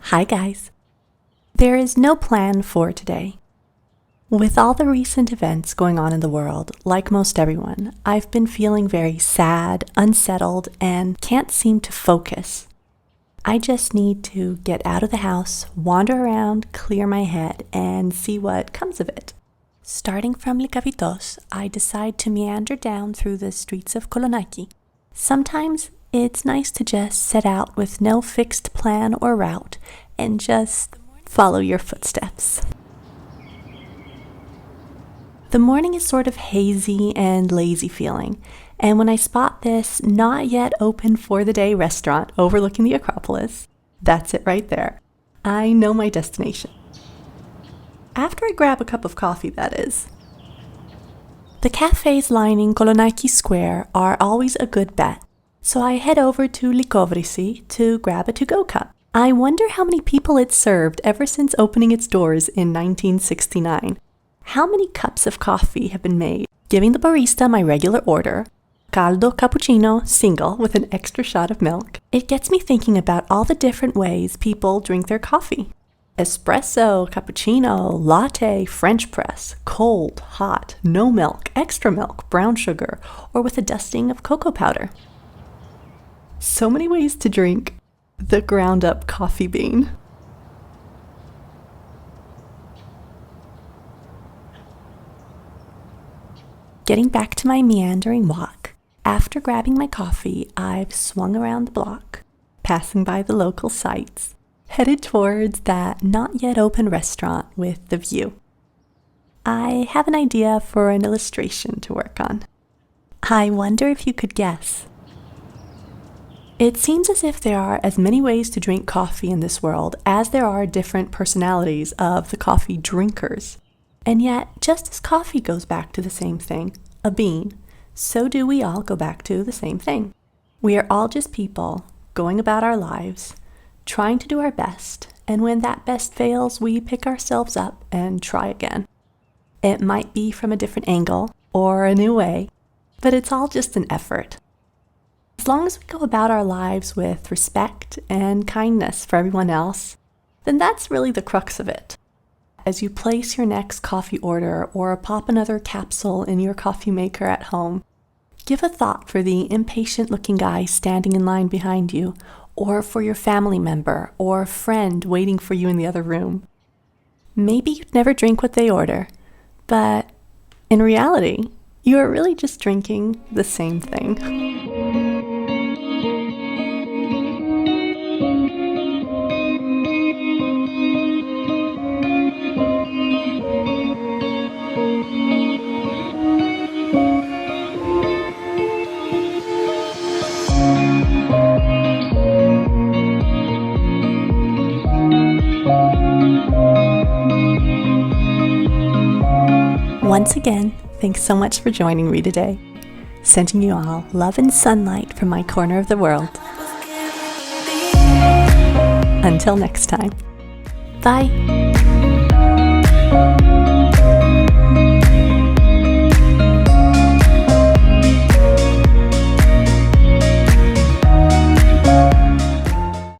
Hi guys. There is no plan for today. With all the recent events going on in the world, like most everyone, I've been feeling very sad, unsettled, and can't seem to focus. I just need to get out of the house, wander around, clear my head, and see what comes of it. Starting from Lykavitos, I decide to meander down through the streets of Kolonaki. Sometimes it's nice to just set out with no fixed plan or route and just follow your footsteps. The morning is sort of hazy and lazy feeling, and when I spot this not yet open for the day restaurant overlooking the Acropolis, that's it right there. I know my destination. After I grab a cup of coffee, that is. The cafes lining Kolonaki Square are always a good bet, so I head over to Lykovrisi to grab a to-go cup. I wonder how many people it's served ever since opening its doors in 1969. How many cups of coffee have been made, giving the barista my regular order, caldo cappuccino single with an extra shot of milk. It gets me thinking about all the different ways people drink their coffee. Espresso, cappuccino, latte, French press, cold, hot, no milk, extra milk, brown sugar, or with a dusting of cocoa powder. So many ways to drink the ground-up coffee bean. Getting back to my meandering walk, after grabbing my coffee, I've swung around the block, passing by the local sites, headed towards that not yet open restaurant with the view. I have an idea for an illustration to work on. I wonder if you could guess. It seems as if there are as many ways to drink coffee in this world as there are different personalities of the coffee drinkers. And yet, just as coffee goes back to the same thing, a bean, so do we all go back to the same thing. We are all just people going about our lives, trying to do our best, and when that best fails, we pick ourselves up and try again. It might be from a different angle or a new way, but it's all just an effort. As long as we go about our lives with respect and kindness for everyone else, then that's really the crux of it. As you place your next coffee order or pop another capsule in your coffee maker at home, give a thought for the impatient-looking guy standing in line behind you, or for your family member or friend waiting for you in the other room. Maybe you'd never drink what they order, but in reality, you are really just drinking the same thing. Once again, thanks so much for joining me today. Sending you all love and sunlight from my corner of the world. Until next time. Bye.